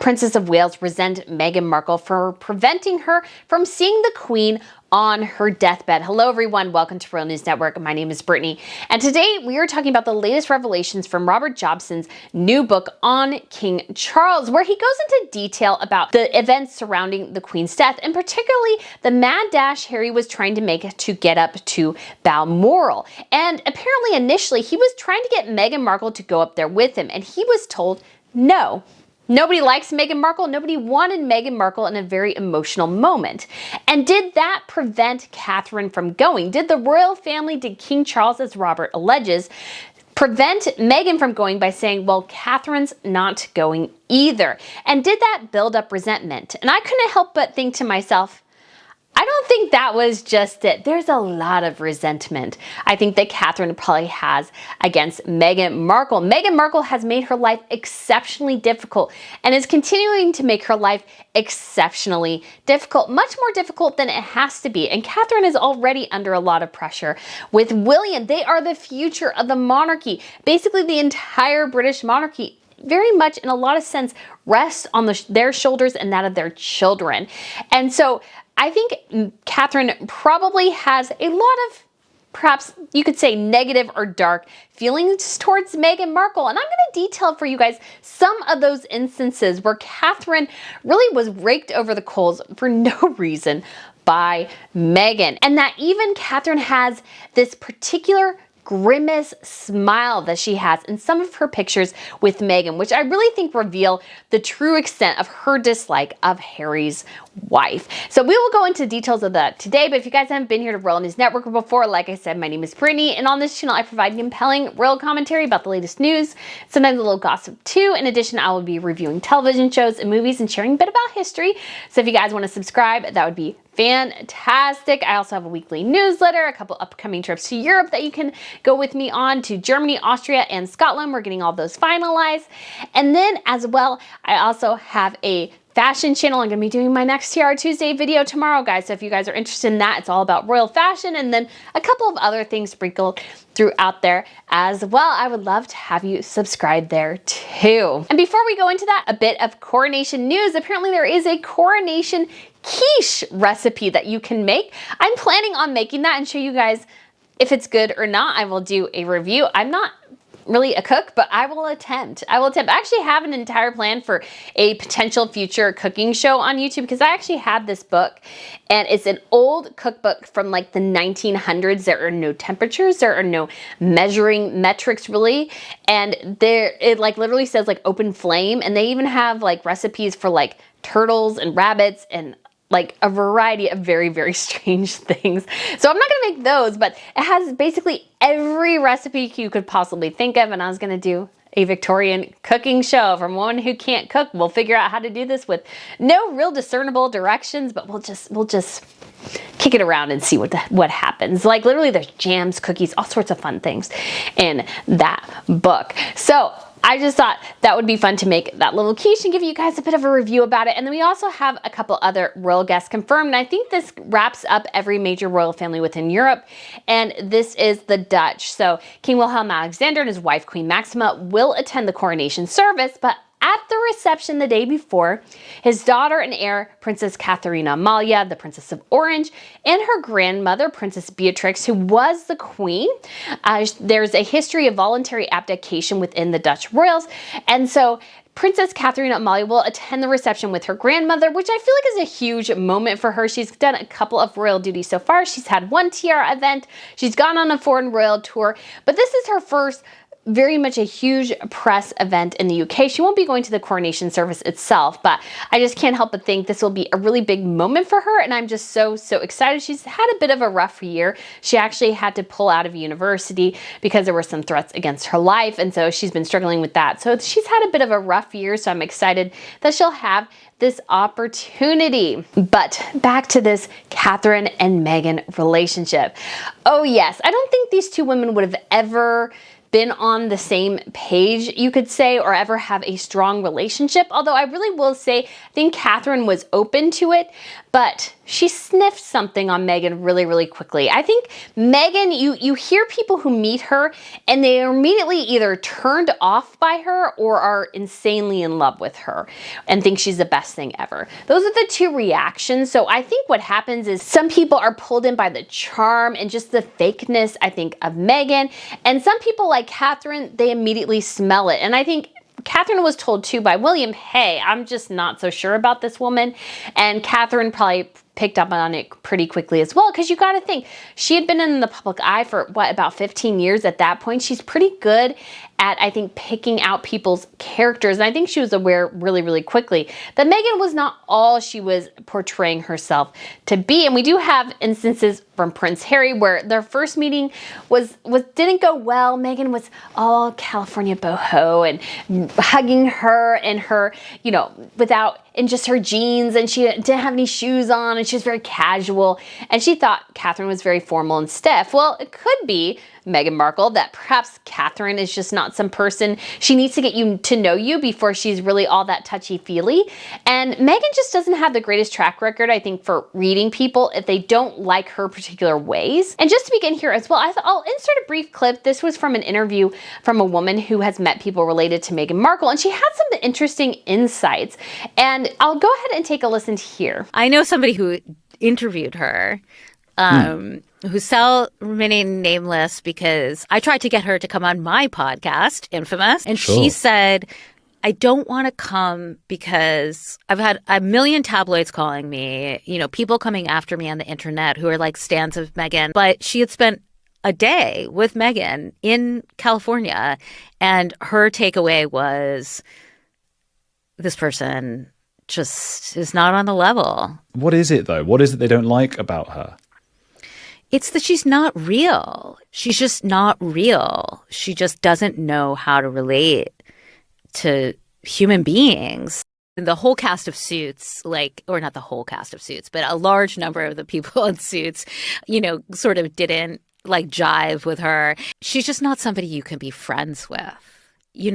Princess of Wales resent Meghan Markle for preventing her from seeing the Queen on her deathbed. Hello everyone, welcome to Royal News Network. My name is Brittany, and today we are talking about the latest revelations from Robert Jobson's new book on King Charles, where he goes into detail about the events surrounding the Queen's death, and particularly the mad dash Harry was trying to make to get up to Balmoral. And apparently initially he was trying to get Meghan Markle to go up there with him, and he was told no. Nobody likes Meghan Markle. Nobody wanted Meghan Markle in a very emotional moment. And did that prevent Catherine from going? Did the royal family, did King Charles, as Robert alleges, prevent Meghan from going by saying, well, Catherine's not going either? And did that build up resentment? And I couldn't help but think to myself, I don't think that was just it. There's a lot of resentment I think that Catherine probably has against Meghan Markle. Meghan Markle has made her life exceptionally difficult and is continuing to make her life exceptionally difficult, much more difficult than it has to be. And Catherine is already under a lot of pressure with William. They are the future of the monarchy. Basically, the entire British monarchy very much in a lot of sense rests on their shoulders and that of their children. And so I think Catherine probably has a lot of, perhaps you could say, negative or dark feelings towards Meghan Markle. And I'm going to detail for you guys some of those instances where Catherine really was raked over the coals for no reason by Meghan. And that even Catherine has this particular grimace smile that she has in some of her pictures with Meghan, which I really think reveal the true extent of her dislike of Harry's wife. So we will go into details of that today, but if you guys haven't been here to Royal News Network before, like I said, my name is Brittany, and on this channel I provide compelling royal commentary about the latest news, sometimes a little gossip too. In addition, I will be reviewing television shows and movies and sharing a bit about history. So if you guys want to subscribe, that would be fantastic. I also have a weekly newsletter, a couple upcoming trips to Europe that you can go with me on, to Germany, Austria, and Scotland. We're getting all those finalized. And then as well, I also have a fashion channel. I'm going to be doing my next TR Tuesday video tomorrow, guys. So if you guys are interested in that, it's all about royal fashion and then a couple of other things sprinkled throughout there as well. I would love to have you subscribe there too. And before we go into that, a bit of coronation news. Apparently there is a coronation quiche recipe that you can make. I'm planning on making that and show you guys if it's good or not. I will do a review. I'm not really a cook, but I will attempt. I actually have an entire plan for a potential future cooking show on YouTube, because I actually have this book and it's an old cookbook from like the 1900s. There are no temperatures, there are no measuring metrics really. And it like literally says like open flame, and they even have like recipes for like turtles and rabbits and like a variety of very, very strange things. So I'm not gonna make those, but it has basically every recipe you could possibly think of. And I was gonna do a Victorian cooking show from one who can't cook. We'll figure out how to do this with no real discernible directions, but we'll just kick it around and see what happens. Like literally there's jams, cookies, all sorts of fun things in that book. So I just thought that would be fun to make that little quiche and give you guys a bit of a review about it. And then we also have a couple other royal guests confirmed. And I think this wraps up every major royal family within Europe. And this is the Dutch. So King Wilhelm Alexander and his wife, Queen Maxima, will attend the coronation service, but at the reception the day before, his daughter and heir, Princess Catharina Amalia, the Princess of Orange, and her grandmother, Princess Beatrix, who was the queen. There's a history of voluntary abdication within the Dutch royals. And so Princess Catharina Amalia will attend the reception with her grandmother, which I feel like is a huge moment for her. She's done a couple of royal duties so far. She's had one TR event. She's gone on a foreign royal tour, but this is her first very much a huge press event in the UK. She won't be going to the coronation service itself, but I just can't help but think this will be a really big moment for her, and I'm just so excited. She's had a bit of a rough year. She actually had to pull out of university because there were some threats against her life, and so she's been struggling with that. So she's had a bit of a rough year, so I'm excited that she'll have this opportunity. But back to this Catherine and Meghan relationship. Oh yes, I don't think these two women would have ever been on the same page, you could say, or ever have a strong relationship. Although I really will say, I think Catherine was open to it, but she sniffed something on Meghan really, really quickly. I think Meghan, you hear people who meet her and they are immediately either turned off by her or are insanely in love with her and think she's the best thing ever. Those are the two reactions. So I think what happens is some people are pulled in by the charm and just the fakeness, I think, of Meghan. And some people like Catherine, they immediately smell it. And I think Catherine was told too by William, hey, I'm just not so sure about this woman. And Catherine probably picked up on it pretty quickly as well, because you got to think, she had been in the public eye for about 15 years at that point. She's pretty good at, I think, picking out people's characters. And I think she was aware really, really quickly that Meghan was not all she was portraying herself to be. And we do have instances from Prince Harry where their first meeting didn't go well. Meghan was all California boho and hugging her and her, in just her jeans, and she didn't have any shoes on, and she was very casual, and she thought Catherine was very formal and stiff. Well, it could be Meghan Markle that perhaps Catherine is just not some person. She needs to get you to know you before she's really all that touchy-feely. And Meghan just doesn't have the greatest track record, I think, for reading people if they don't like her particular ways. And just to begin here as well, I'll insert a brief clip. This was from an interview from a woman who has met people related to Meghan Markle, and she had some interesting insights. And I'll go ahead and take a listen here. I know somebody who interviewed her, who shall remain nameless, because I tried to get her to come on my podcast, Infamous, and she said, I don't want to come because I've had a million tabloids calling me, people coming after me on the internet who are like stans of Meghan. But she had spent a day with Meghan in California, and her takeaway was, this person just is not on the level. What is it, though? What is it they don't like about her? It's that she's not real. She's just not real. She just doesn't know how to relate to human beings. The whole cast of Suits, or not the whole cast of Suits, but a large number of the people in Suits, sort of didn't jive with her. She's just not somebody you can be friends with. You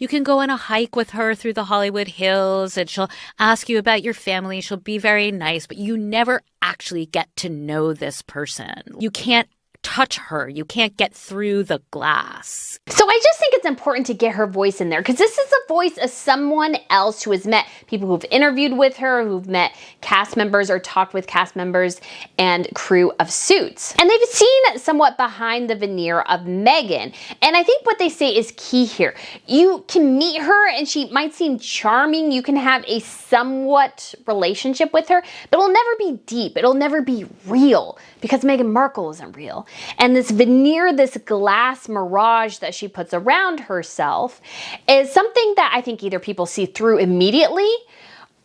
can go on a hike with her through the Hollywood Hills, and she'll ask you about your family. She'll be very nice, but you never actually get to know this person. You can't touch her. You can't get through the glass. So I just think it's important to get her voice in there, because this is a voice of someone else who has met people who've interviewed with her, who've met cast members or talked with cast members and crew of Suits. And they've seen somewhat behind the veneer of Meghan. And I think what they say is key here. You can meet her and she might seem charming. You can have a somewhat relationship with her, but it'll never be deep. It'll never be real, because Meghan Markle isn't real. And this veneer, this glass mirage that she puts around herself is something that I think either people see through immediately,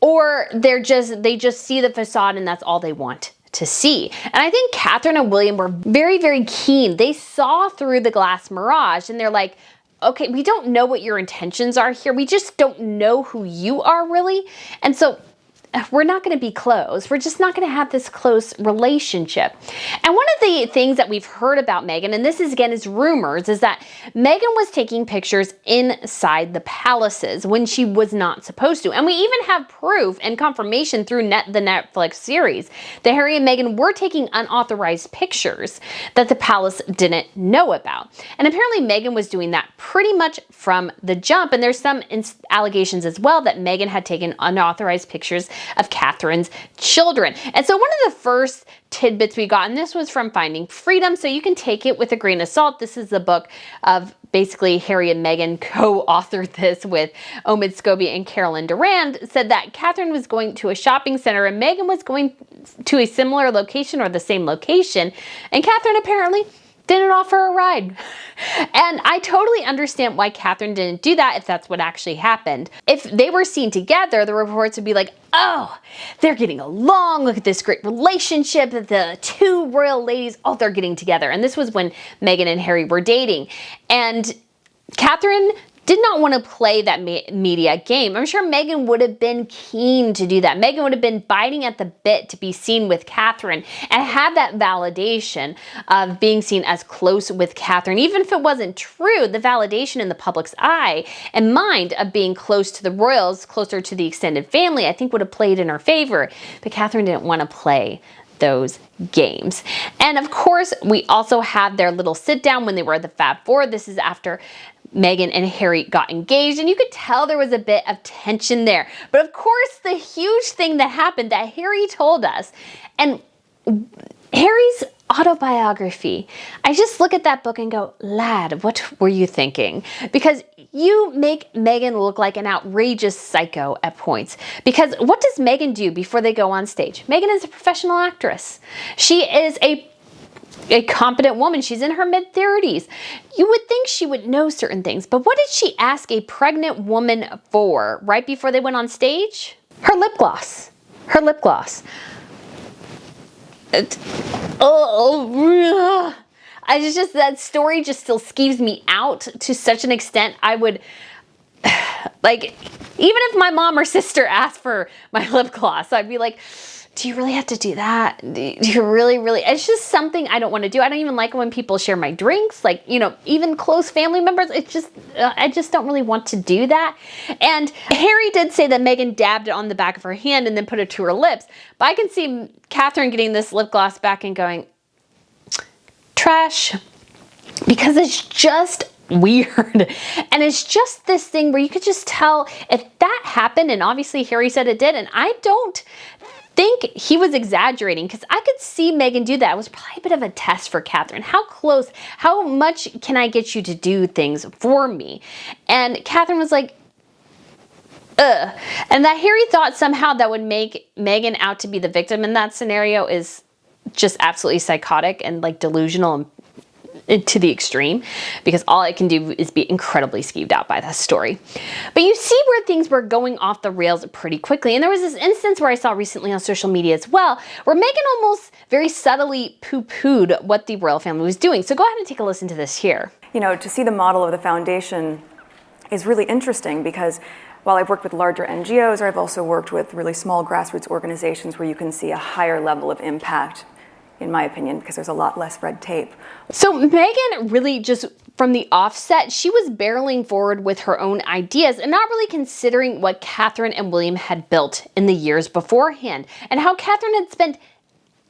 or they just see the facade and that's all they want to see. And I think Catherine and William were very, very keen. They saw through the glass mirage and they're like, okay, we don't know what your intentions are here. We just don't know who you are really. And so we're not going to be close. We're just not going to have this close relationship. And one of the things that we've heard about Meghan, and this is again is rumors, is that Meghan was taking pictures inside the palaces when she was not supposed to. And we even have proof and confirmation through the Netflix series that Harry and Meghan were taking unauthorized pictures that the palace didn't know about. And apparently Meghan was doing that pretty much from the jump. And there's some allegations as well that Meghan had taken unauthorized pictures of Catherine's children. And so one of the first tidbits we got, and this was from Finding Freedom, so you can take it with a grain of salt. This is the book of basically Harry and Meghan co-authored this with Omid Scobie and Carolyn Durand, said that Catherine was going to a shopping center and Meghan was going to a similar location or the same location, and Catherine apparently didn't offer a ride. And I totally understand why Catherine didn't do that if that's what actually happened. If they were seen together, the reports would be like, oh, they're getting along. Look at this great relationship that the two royal ladies, oh, they're getting together. And this was when Meghan and Harry were dating. And Catherine did not want to play that media game. I'm sure Meghan would have been keen to do that. Meghan would have been biting at the bit to be seen with Catherine and have that validation of being seen as close with Catherine. Even if it wasn't true, the validation in the public's eye and mind of being close to the royals, closer to the extended family, I think would have played in her favor. But Catherine didn't want to play those games. And of course, we also have their little sit down when they were at the Fab Four. This is after Meghan and Harry got engaged, and you could tell there was a bit of tension there. But of course, the huge thing that happened that Harry told us, and Harry's autobiography, I just look at that book and go, lad, what were you thinking? Because you make Meghan look like an outrageous psycho at points. Because what does Meghan do before they go on stage? Meghan is a professional actress. She is a competent woman. She's in her mid-30s. You would think she would know certain things, but what did she ask a pregnant woman for right before they went on stage? Her lip gloss. Her lip gloss. That story just still skeeves me out to such an extent. I would, like, even if my mom or sister asked for my lip gloss, I'd be like, do you really have to do that? Do you really? It's just something I don't want to do. I don't even like when people share my drinks, like, even close family members. It's just, I just don't really want to do that. And Harry did say that Meghan dabbed it on the back of her hand and then put it to her lips. But I can see Catherine getting this lip gloss back and going, trash, because it's just weird. And it's just this thing where you could just tell if that happened, and obviously Harry said it did, and I don't think he was exaggerating, because I could see Meghan do that. It was probably a bit of a test for Catherine. How close, how much can I get you to do things for me? And Catherine was like, ugh. And that Harry thought somehow that would make Meghan out to be the victim in that scenario is just absolutely psychotic and like delusional to the extreme, because all I can do is be incredibly skeeved out by that story. But you see where things were going off the rails pretty quickly. And there was this instance where I saw recently on social media as well, where Meghan almost very subtly poo-pooed what the royal family was doing. So go ahead and take a listen to this here. To see the model of the foundation is really interesting, because while I've worked with larger NGOs, I've also worked with really small grassroots organizations where you can see a higher level of impact, in my opinion, because there's a lot less red tape. So Meghan really just, from the offset, she was barreling forward with her own ideas and not really considering what Catherine and William had built in the years beforehand, and how Catherine had spent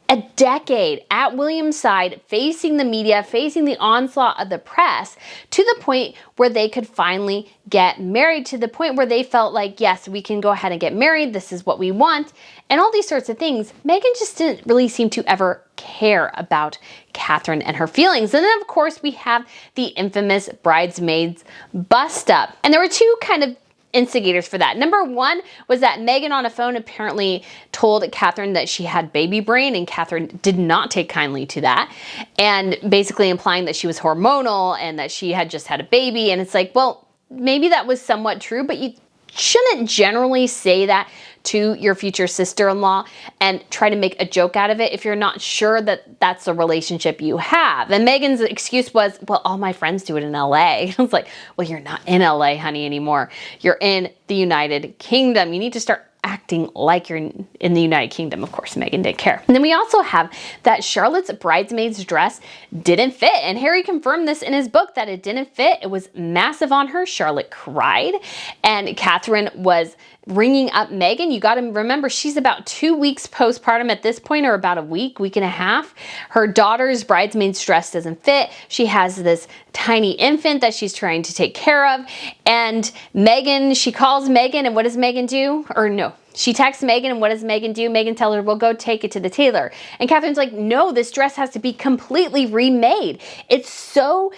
a decade at William's side, facing the media, facing the onslaught of the press, to the point where they could finally get married, to the point where they felt like, yes, we can go ahead and get married, this is what we want, and all these sorts of things. Meghan just didn't really seem to ever care about Catherine and her feelings. And then, of course, we have the infamous Bridesmaids bust up. And there were two kind of instigators for that. Number one was that Meghan on a phone apparently told Catherine that she had baby brain, and Catherine did not take kindly to that, and basically implying that she was hormonal and that she had just had a baby. And it's like, well, maybe that was somewhat true, but you shouldn't generally say that to your future sister-in-law and try to make a joke out of it if you're not sure that that's a relationship you have. And Meghan's excuse was, well, all my friends do it in LA. I was like, well, you're not in LA, honey, anymore. You're in the United Kingdom. You need to start acting like you're in the United Kingdom. Of course, Meghan didn't care. And then we also have that Charlotte's bridesmaid's dress didn't fit. And Harry confirmed this in his book, that it didn't fit. It was massive on her. Charlotte cried. And Catherine was ringing up Meghan. You got to remember, she's about 2 weeks postpartum at this point, or about a week and a half. Her daughter's bridesmaid's dress doesn't fit. She has this tiny infant that she's trying to take care of. And Meghan, she calls Meghan, and what does Meghan do? Or no, she texts Meghan, and what does Meghan do? Meghan tells her, well, go take it to the tailor. And Catherine's like, no, this dress has to be completely remade. It's so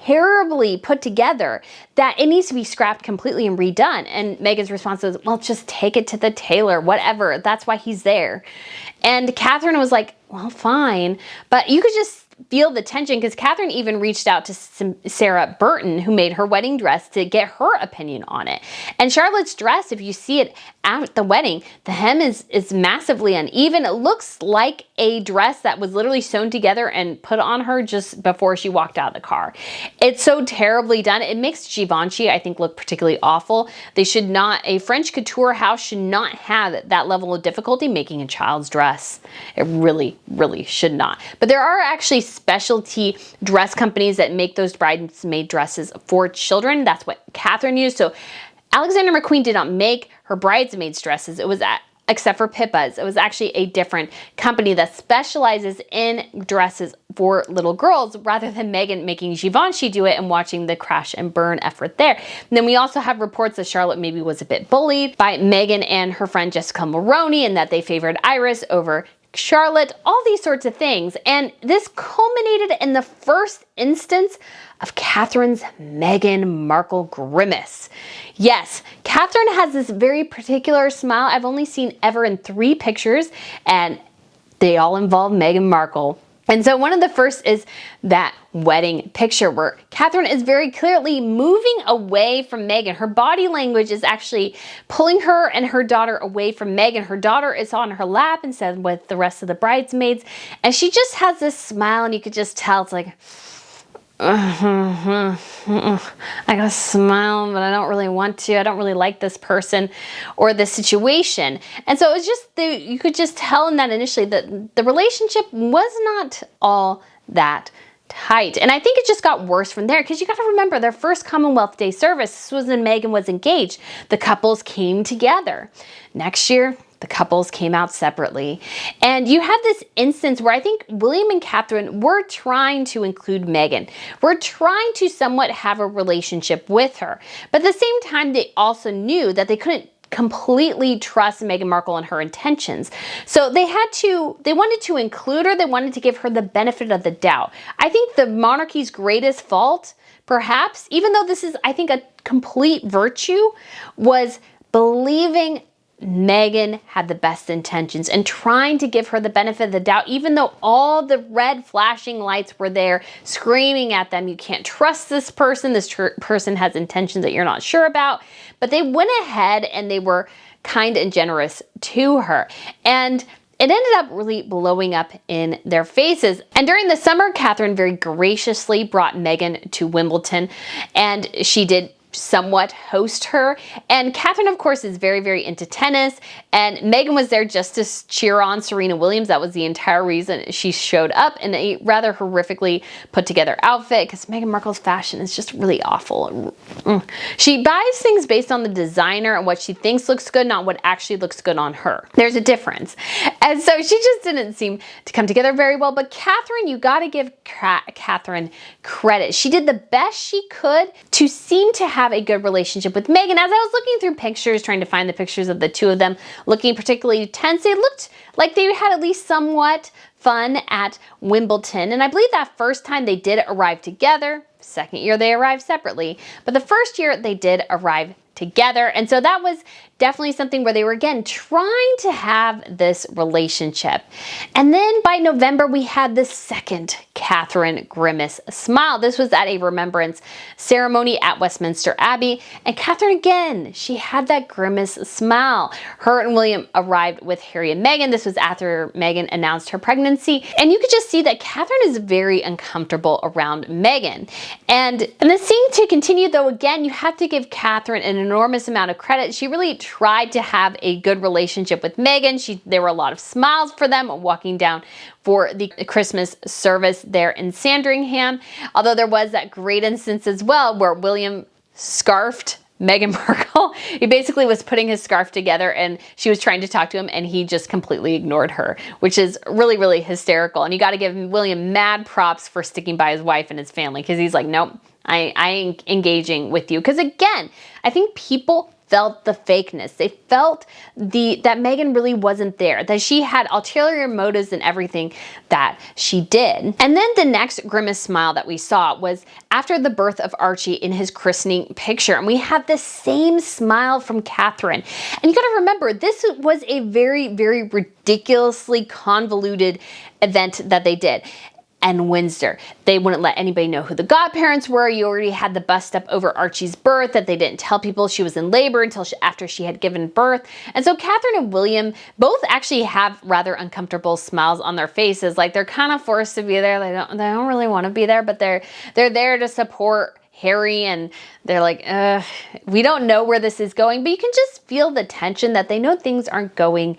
terribly put together that it needs to be scrapped completely and redone. And Meghan's response was, well, just take it to the tailor, whatever. That's why he's there. And Catherine was like, well, fine. But you could just feel the tension because Catherine even reached out to Sarah Burton, who made her wedding dress, to get her opinion on it. And Charlotte's dress, if you see it at the wedding, the hem is massively uneven. It looks like a dress that was literally sewn together and put on her just before she walked out of the car. It's so terribly done. It makes Givenchy, I think, look particularly awful. A French couture house should not have that level of difficulty making a child's dress. It really, really should not. But there are actually specialty dress companies that make those bridesmaid dresses for children. That's what Catherine used. So Alexander McQueen did not make her bridesmaids dresses. Except for Pippa's. It was actually a different company that specializes in dresses for little girls rather than Meghan making Givenchy do it and watching the crash and burn effort there. And then we also have reports that Charlotte maybe was a bit bullied by Meghan and her friend Jessica Maroney and that they favored Iris over Charlotte, all these sorts of things. And this culminated in the first instance of Catherine's Meghan Markle grimace. Yes, Catherine has this very particular smile I've only seen ever in 3 pictures, and they all involve Meghan Markle. And so one of the first is that wedding picture where Catherine is very clearly moving away from Meghan. Her body language is actually pulling her and her daughter away from Meghan. Her daughter is on her lap instead with the rest of the bridesmaids. And she just has this smile and you could just tell it's like, I gotta smile, but I don't really want to. I don't really like this person or this situation. And so it was just, you could just tell in that initially that the relationship was not all that tight. And I think it just got worse from there because you got to remember their first Commonwealth Day service, this was when Meghan was engaged. The couples came together. Next year, the couples came out separately. And you had this instance where I think William and Catherine were trying to include Meghan. We're trying to somewhat have a relationship with her. But at the same time, they also knew that they couldn't completely trust Meghan Markle and her intentions. So they wanted to include her, they wanted to give her the benefit of the doubt. I think the monarchy's greatest fault, perhaps, even though this is, I think, a complete virtue, was believing Meghan had the best intentions and trying to give her the benefit of the doubt, even though all the red flashing lights were there screaming at them, you can't trust this person, person has intentions that you're not sure about. But they went ahead and they were kind and generous to her. And it ended up really blowing up in their faces. And during the summer, Catherine very graciously brought Meghan to Wimbledon, and she did somewhat host her. And Catherine, of course, is very, very into tennis. And Meghan was there just to cheer on Serena Williams. That was the entire reason she showed up in a rather horrifically put together outfit because Meghan Markle's fashion is just really awful. She buys things based on the designer and what she thinks looks good, not what actually looks good on her. There's a difference. And so she just didn't seem to come together very well. But Catherine, you got to give Catherine credit. She did the best she could to seem to have a good relationship with Meghan. As I was looking through pictures, trying to find the pictures of the two of them looking particularly tense, they looked like they had at least somewhat fun at Wimbledon. And I believe that first time they did arrive together. Second year they arrived separately. But the first year they did arrive together. And so that was definitely something where they were, again, trying to have this relationship. And then by November, we had the second Catherine grimace smile. This was at a remembrance ceremony at Westminster Abbey. And Catherine, again, she had that grimace smile. Her and William arrived with Harry and Meghan. This was after Meghan announced her pregnancy. And you could just see that Catherine is very uncomfortable around Meghan. And this seemed to continue, though, again, you have to give Catherine an enormous amount of credit. She really tried to have a good relationship with Meghan. There were a lot of smiles for them walking down for the Christmas service there in Sandringham. Although there was that great instance as well where William scarfed Meghan Markle. He basically was putting his scarf together and she was trying to talk to him and he just completely ignored her, which is really, really hysterical. And you got to give William mad props for sticking by his wife and his family because he's like, nope, I ain't engaging with you. Because again, I think people felt the fakeness. They felt that Meghan really wasn't there, that she had ulterior motives in everything that she did. And then the next grimace smile that we saw was after the birth of Archie in his christening picture. And we had the same smile from Catherine. And you got to remember, this was a very, very ridiculously convoluted event that they did. and Windsor. They wouldn't let anybody know who the godparents were. You already had the bust up over Archie's birth, that they didn't tell people she was in labor until after she had given birth. And so Catherine and William both actually have rather uncomfortable smiles on their faces. Like they're kind of forced to be there. They don't really want to be there, but they're there to support Harry, and they're like, we don't know where this is going, but you can just feel the tension that they know things aren't going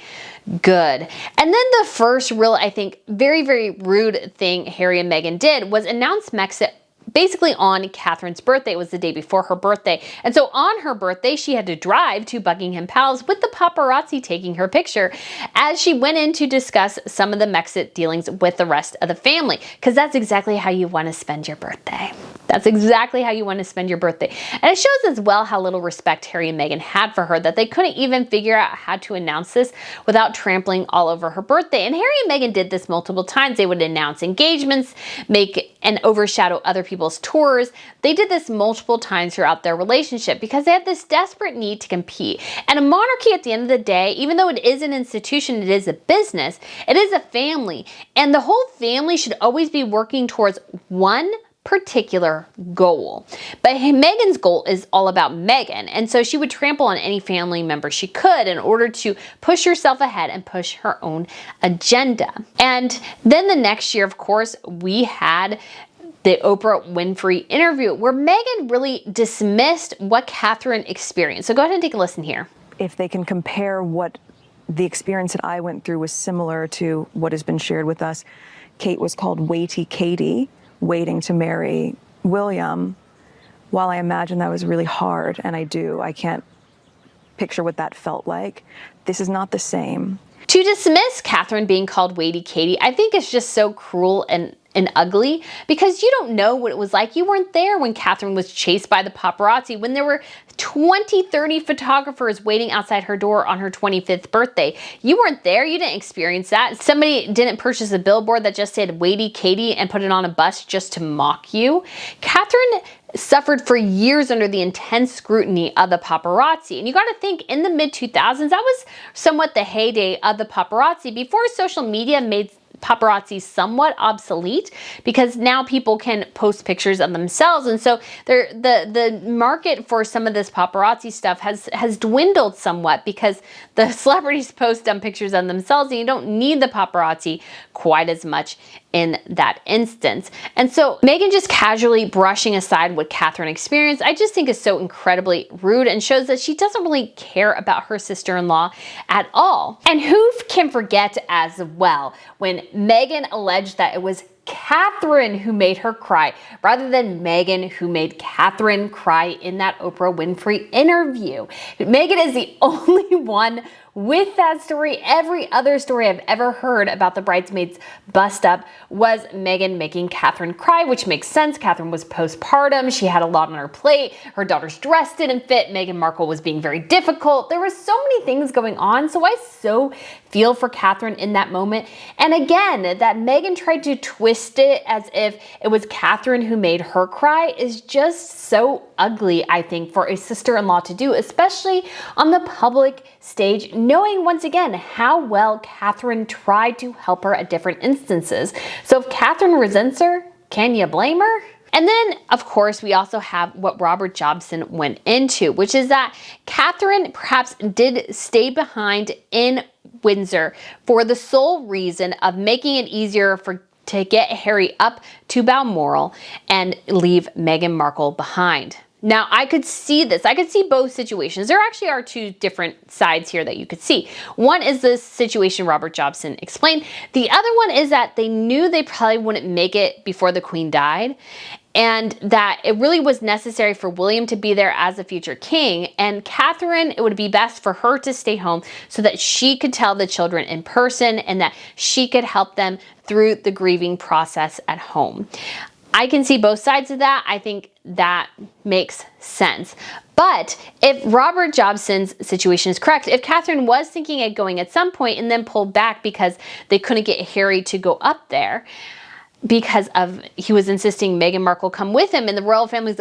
good. And then the first real, I think, very, very rude thing Harry and Meghan did was announce Megxit basically on Catherine's birthday. It was the day before her birthday. And so on her birthday, she had to drive to Buckingham Palace with the paparazzi taking her picture as she went in to discuss some of the Megxit dealings with the rest of the family. Because that's exactly how you want to spend your birthday. That's exactly how you want to spend your birthday. And it shows as well how little respect Harry and Meghan had for her, that they couldn't even figure out how to announce this without trampling all over her birthday. And Harry and Meghan did this multiple times. They would announce engagements, make and overshadow other people's tours. They did this multiple times throughout their relationship because they had this desperate need to compete. And a monarchy, at the end of the day, even though it is an institution, it is a business, it is a family. And the whole family should always be working towards one particular goal. But Meghan's goal is all about Meghan, and so she would trample on any family member she could in order to push herself ahead and push her own agenda. And then the next year, of course, we had the Oprah Winfrey interview where Meghan really dismissed what Catherine experienced. So go ahead and take a listen here. If they can compare what the experience that I went through was similar to what has been shared with us, Kate was called Waity Katie, waiting to marry William. While I imagine that was really hard, and I can't picture what that felt like, this is not the same. To dismiss Catherine being called Waity Katie, I think is just so cruel and ugly, because you don't know what it was like. You weren't there when Catherine was chased by the paparazzi, when there were 20, 30 photographers waiting outside her door on her 25th birthday. You weren't there. You didn't experience that. Somebody didn't purchase a billboard that just said Waity Katie and put it on a bus just to mock you. Catherine suffered for years under the intense scrutiny of the paparazzi. And you got to think, in the mid-2000s, that was somewhat the heyday of the paparazzi, before social media made paparazzi somewhat obsolete, because now people can post pictures of themselves, and so the market for some of this paparazzi stuff has dwindled somewhat, because the celebrities post pictures of themselves and you don't need the paparazzi quite as much in that instance. And so Meghan just casually brushing aside what Catherine experienced, I just think is so incredibly rude, and shows that she doesn't really care about her sister-in-law at all. And who can forget as well when Meghan alleged that it was Catherine who made her cry, rather than Meghan who made Catherine cry in that Oprah Winfrey interview. Meghan is the only one with that story. Every other story I've ever heard about the Bridesmaids bust up was Meghan making Catherine cry, which makes sense. Catherine was postpartum. She had a lot on her plate. Her daughter's dress didn't fit. Meghan Markle was being very difficult. There were so many things going on. So I so feel for Catherine in that moment. And again, that Meghan tried to twist it as if it was Catherine who made her cry is just so ugly, I think, for a sister-in-law to do, especially on the public stage, knowing once again how well Catherine tried to help her at different instances. So if Catherine resents her, can you blame her? And then, of course, we also have what Robert Jobson went into, which is that Catherine perhaps did stay behind in Windsor for the sole reason of making it easier to get Harry up to Balmoral and leave Meghan Markle behind. Now, I could see this. I could see both situations. There actually are two different sides here that you could see. One is the situation Robert Jobson explained. The other one is that they knew they probably wouldn't make it before the Queen died, and that it really was necessary for William to be there as a future king. And Catherine, it would be best for her to stay home so that she could tell the children in person and that she could help them through the grieving process at home. I can see both sides of that. I think that makes sense. But if Robert Jobson's situation is correct, if Catherine was thinking of going at some point and then pulled back because they couldn't get Harry to go up there, because he was insisting Meghan Markle come with him, and the royal family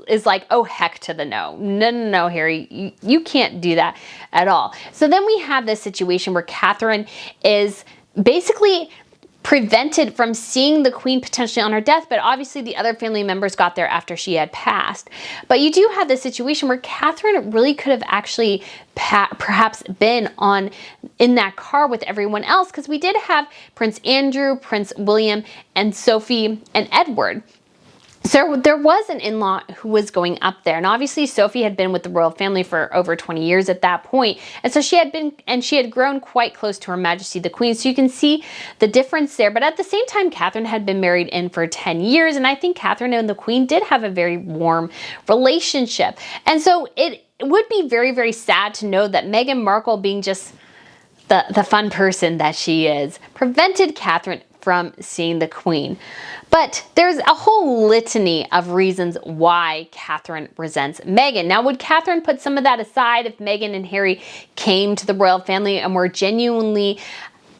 is like, oh, heck to the no. No, Harry, you can't do that at all. So then we have this situation where Catherine is basically prevented from seeing the Queen potentially on her deathbed. Obviously, the other family members got there after she had passed. But you do have this situation where Catherine really could have actually perhaps been in that car with everyone else, because we did have Prince Andrew, Prince William, and Sophie and Edward. So there was an in-law who was going up there. And obviously Sophie had been with the royal family for over 20 years at that point. And so she had grown quite close to Her Majesty the Queen. So you can see the difference there. But at the same time, Catherine had been married in for 10 years. And I think Catherine and the Queen did have a very warm relationship. And so it would be very, very sad to know that Meghan Markle, being just the fun person that she is, prevented Catherine from seeing the Queen. But there's a whole litany of reasons why Catherine resents Meghan. Now, would Catherine put some of that aside if Meghan and Harry came to the royal family and were genuinely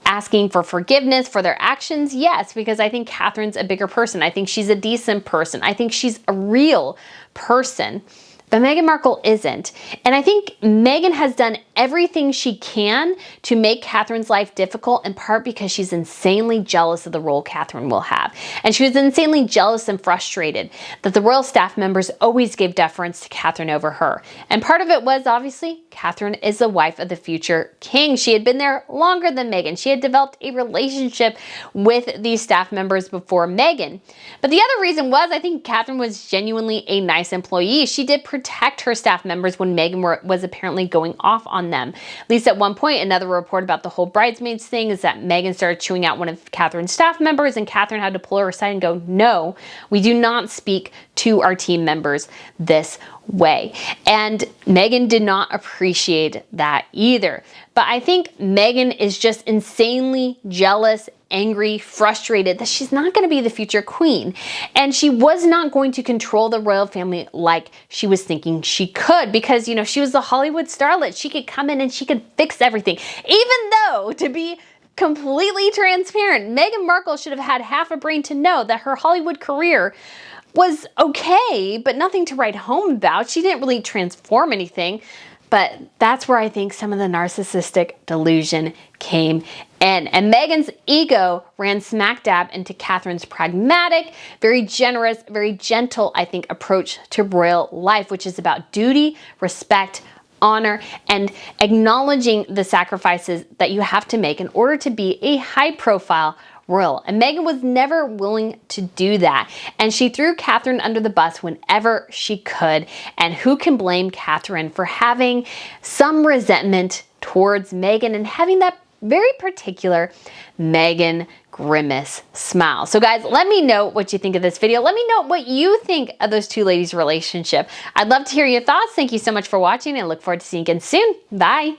asking for forgiveness for their actions? Yes, because I think Catherine's a bigger person. I think she's a decent person. I think she's a real person. But Meghan Markle isn't. And I think Meghan has done everything she can to make Catherine's life difficult, in part because she's insanely jealous of the role Catherine will have. And she was insanely jealous and frustrated that the royal staff members always gave deference to Catherine over her. And part of it was, obviously, Catherine is the wife of the future king. She had been there longer than Meghan. She had developed a relationship with these staff members before Meghan. But the other reason was, I think Catherine was genuinely a nice employee. She did protect her staff members when Meghan was apparently going off on them. At least at one point, another report about the whole Bridesmaids thing is that Meghan started chewing out one of Catherine's staff members, and Catherine had to pull her aside and go, no, we do not speak to our team members this way. And Meghan did not appreciate that either. But I think Meghan is just insanely jealous, angry, frustrated that she's not going to be the future queen. And she was not going to control the royal family like she was thinking she could, because, you know, she was the Hollywood starlet. She could come in and she could fix everything. Even though, to be completely transparent, Meghan Markle should have had half a brain to know that her Hollywood career was okay, but nothing to write home about. She didn't really transform anything. But that's where I think some of the narcissistic delusion came in. And Meghan's ego ran smack dab into Catherine's pragmatic, very generous, very gentle, I think, approach to royal life, which is about duty, respect, honor, and acknowledging the sacrifices that you have to make in order to be a high-profile royal. And Meghan was never willing to do that. And she threw Catherine under the bus whenever she could. And who can blame Catherine for having some resentment towards Meghan and having that very particular Meghan grimace smile? So guys, let me know what you think of this video. Let me know what you think of those two ladies' relationship. I'd love to hear your thoughts. Thank you so much for watching, and I look forward to seeing you again soon. Bye.